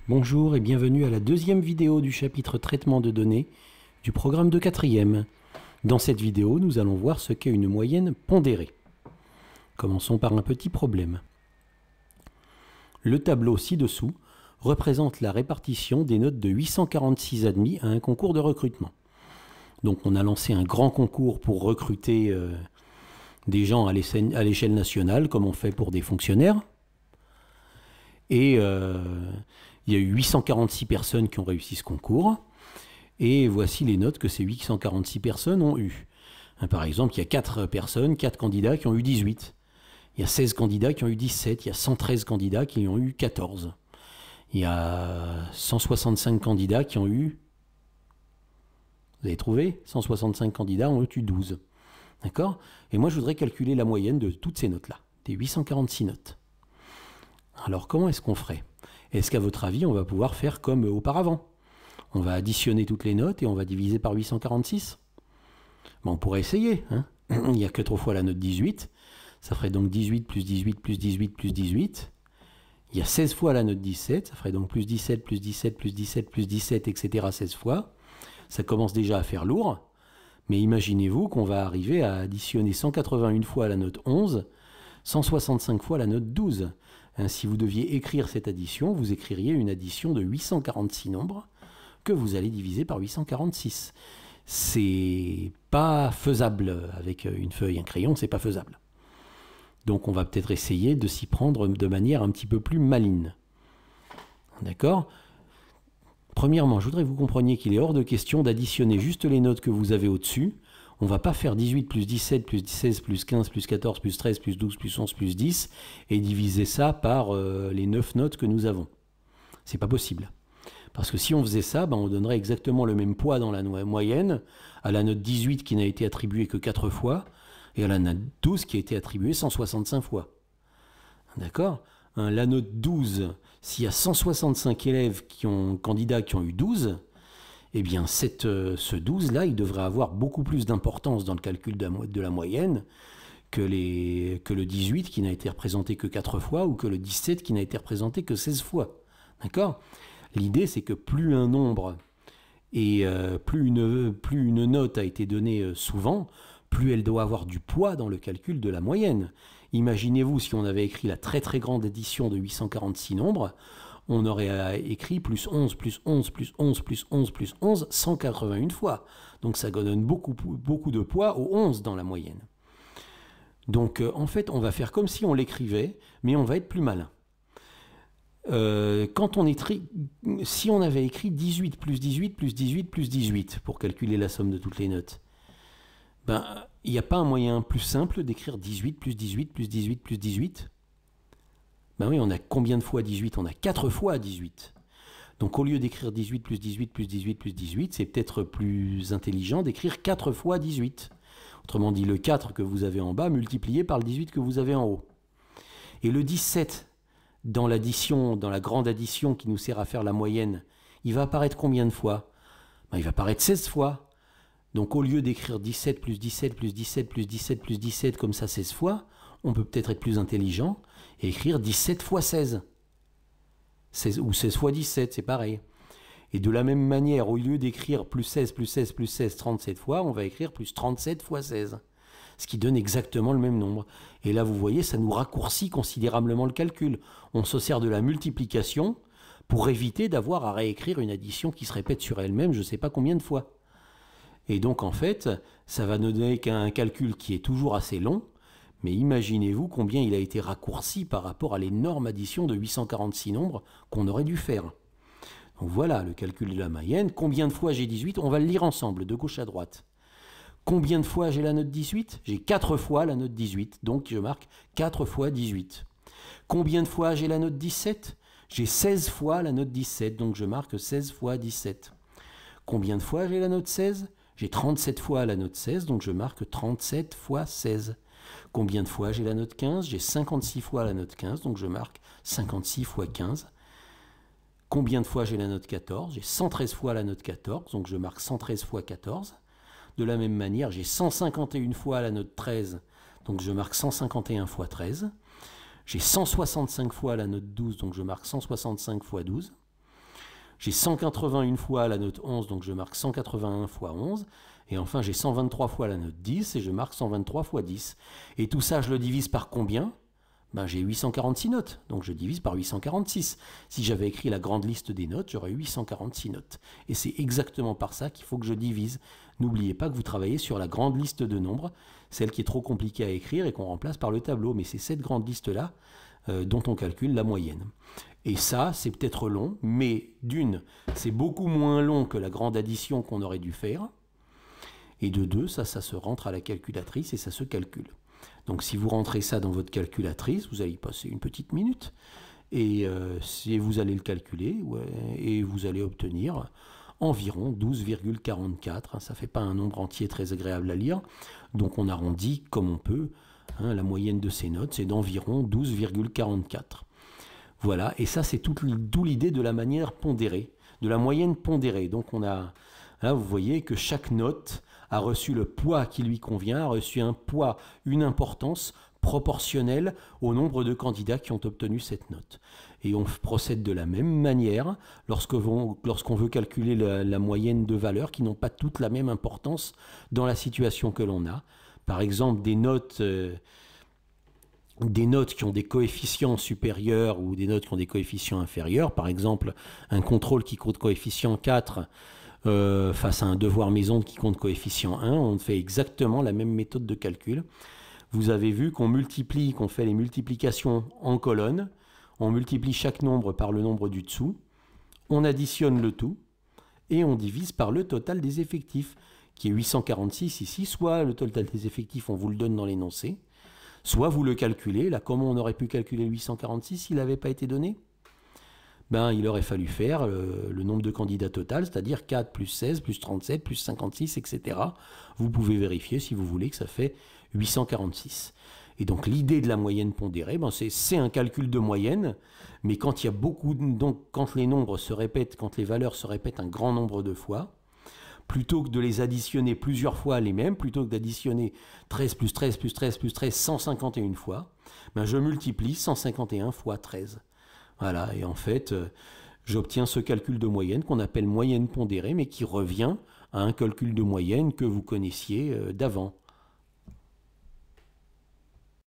Bonjour et bienvenue à la deuxième vidéo du chapitre traitement de données du programme de 4e. Dans cette vidéo, nous allons voir ce qu'est une moyenne pondérée. Commençons par un petit problème. Le tableau ci-dessous représente la répartition des notes de 846 admis à un concours de recrutement. Donc on a lancé un grand concours pour recruter des gens à l'échelle nationale, comme on fait pour des fonctionnaires. Et il y a eu 846 personnes qui ont réussi ce concours. Et voici les notes que ces 846 personnes ont eues. Par exemple, il y a 4 candidats qui ont eu 18. Il y a 16 candidats qui ont eu 17. Il y a 113 candidats qui ont eu 14. Il y a 165 candidats qui ont eu... Vous avez trouvé? 165 candidats ont eu 12. D'accord? Et moi, je voudrais calculer la moyenne de toutes ces notes-là, des 846 notes. Alors, comment est-ce qu'on ferait? Est-ce qu'à votre avis, on va pouvoir faire comme auparavant? On va additionner toutes les notes et on va diviser par 846? On pourrait essayer. Hein. Il n'y a que 3 fois la note 18. Ça ferait donc 18 plus 18 plus 18 plus 18. Il y a 16 fois la note 17. Ça ferait donc plus 17 plus 17 plus 17 plus 17, etc. 16 fois. Ça commence déjà à faire lourd. Mais imaginez-vous qu'on va arriver à additionner 181 fois la note 11, 165 fois la note 12. Si vous deviez écrire cette addition, vous écririez une addition de 846 nombres que vous allez diviser par 846. C'est pas faisable avec une feuille, un crayon, c'est pas faisable. Donc on va peut-être essayer de s'y prendre de manière un petit peu plus maligne. D'accord ? Premièrement, je voudrais que vous compreniez qu'il est hors de question d'additionner juste les notes que vous avez au-dessus. On ne va pas faire 18 plus 17 plus 16 plus 15 plus 14 plus 13 plus 12 plus 11 plus 10 et diviser ça par les 9 notes que nous avons. C'est pas possible. Parce que si on faisait ça, on donnerait exactement le même poids dans la moyenne à la note 18 qui n'a été attribuée que 4 fois et à la note 12 qui a été attribuée 165 fois. D'accord ? La note 12, s'il y a 165 candidats qui ont eu 12, eh bien ce 12-là, il devrait avoir beaucoup plus d'importance dans le calcul de la moyenne que le 18 qui n'a été représenté que 4 fois ou que le 17 qui n'a été représenté que 16 fois. D'accord ? L'idée, c'est que plus un nombre et plus une note a été donnée souvent, plus elle doit avoir du poids dans le calcul de la moyenne. Imaginez-vous si on avait écrit la très très grande addition de 846 nombres, on aurait écrit plus 11, plus 11, plus 11, plus 11, plus 11, 181 fois. Donc ça donne beaucoup de poids au 11 dans la moyenne. Donc en fait, on va faire comme si on l'écrivait, mais on va être plus malin. Si on avait écrit 18 plus 18 plus 18 plus 18 pour calculer la somme de toutes les notes, il n'y a pas un moyen plus simple d'écrire 18 plus 18 plus 18 plus 18? Oui, on a combien de fois 18? On a 4 fois 18. Donc au lieu d'écrire 18 plus 18 plus 18 plus 18, c'est peut-être plus intelligent d'écrire 4 fois 18. Autrement dit, le 4 que vous avez en bas multiplié par le 18 que vous avez en haut. Et le 17, dans la grande addition qui nous sert à faire la moyenne, il va apparaître combien de fois? Il va apparaître 16 fois. Donc au lieu d'écrire 17 plus 17 plus 17 plus 17 plus 17 comme ça 16 fois, on peut peut-être être plus intelligent et écrire 17 fois 16. Ou 16 fois 17, c'est pareil. Et de la même manière, au lieu d'écrire plus 16 plus 16 plus 16 37 fois, on va écrire plus 37 fois 16. Ce qui donne exactement le même nombre. Et là, vous voyez, ça nous raccourcit considérablement le calcul. On se sert de la multiplication pour éviter d'avoir à réécrire une addition qui se répète sur elle-même je ne sais pas combien de fois. Et donc, en fait, ça va nous donner un calcul qui est toujours assez long, mais imaginez-vous combien il a été raccourci par rapport à l'énorme addition de 846 nombres qu'on aurait dû faire. Donc voilà, le calcul de la moyenne. Combien de fois j'ai 18? On va le lire ensemble, de gauche à droite. Combien de fois j'ai la note 18? J'ai 4 fois la note 18, donc je marque 4 fois 18. Combien de fois j'ai la note 17? J'ai 16 fois la note 17, donc je marque 16 fois 17. Combien de fois j'ai la note 16? J'ai 37 fois la note 16, donc je marque 37 fois 16. Combien de fois j'ai la note 15? J'ai 56 fois la note 15, donc je marque 56 fois 15. Combien de fois j'ai la note 14? J'ai 113 fois la note 14, donc je marque 113 fois 14. De la même manière, j'ai 151 fois la note 13, donc je marque 151 fois 13. J'ai 165 fois la note 12, donc je marque 165 fois 12. J'ai 181 fois la note 11, donc je marque 181 fois 11. Et enfin, j'ai 123 fois la note 10 et je marque 123 fois 10. Et tout ça, je le divise par combien? Ben, j'ai 846 notes, donc je divise par 846. Si j'avais écrit la grande liste des notes, j'aurais 846 notes. Et c'est exactement par ça qu'il faut que je divise. N'oubliez pas que vous travaillez sur la grande liste de nombres, celle qui est trop compliquée à écrire et qu'on remplace par le tableau. Mais c'est cette grande liste-là dont on calcule la moyenne. Et ça, c'est peut-être long, mais d'une, c'est beaucoup moins long que la grande addition qu'on aurait dû faire. Et de deux, ça se rentre à la calculatrice et ça se calcule. Donc si vous rentrez ça dans votre calculatrice, vous allez y passer une petite minute et vous allez le calculer et vous allez obtenir environ 12,44. Ça ne fait pas un nombre entier très agréable à lire, donc on arrondit comme on peut. La moyenne de ces notes, c'est d'environ 12,44. Voilà, et ça c'est d'où l'idée de la manière pondérée, de la moyenne pondérée. Donc on a, là vous voyez que chaque note a reçu le poids qui lui convient, a reçu un poids, une importance proportionnelle au nombre de candidats qui ont obtenu cette note. Et on procède de la même manière lorsqu'on veut calculer la moyenne de valeurs qui n'ont pas toutes la même importance dans la situation que l'on a. Par exemple, des notes qui ont des coefficients supérieurs ou des notes qui ont des coefficients inférieurs. Par exemple, un contrôle qui compte coefficient 4 face à un devoir maison qui compte coefficient 1, on fait exactement la même méthode de calcul. Vous avez vu qu'on fait les multiplications en colonne, on multiplie chaque nombre par le nombre du dessous, on additionne le tout et on divise par le total des effectifs, qui est 846 ici, soit le total des effectifs, on vous le donne dans l'énoncé, soit vous le calculez. Là, comment on aurait pu calculer le 846 s'il n'avait pas été donné? Ben, il aurait fallu faire le nombre de candidats total, c'est-à-dire 4 plus 16 plus 37 plus 56, etc. Vous pouvez vérifier si vous voulez que ça fait 846. Et donc l'idée de la moyenne pondérée, ben, c'est un calcul de moyenne, mais quand il y a quand les nombres se répètent, quand les valeurs se répètent un grand nombre de fois, plutôt que de les additionner plusieurs fois les mêmes, plutôt que d'additionner 13 plus 13 plus 13 plus 13 151 fois, ben je multiplie 151 fois 13. Voilà, et en fait, j'obtiens ce calcul de moyenne qu'on appelle moyenne pondérée, mais qui revient à un calcul de moyenne que vous connaissiez d'avant.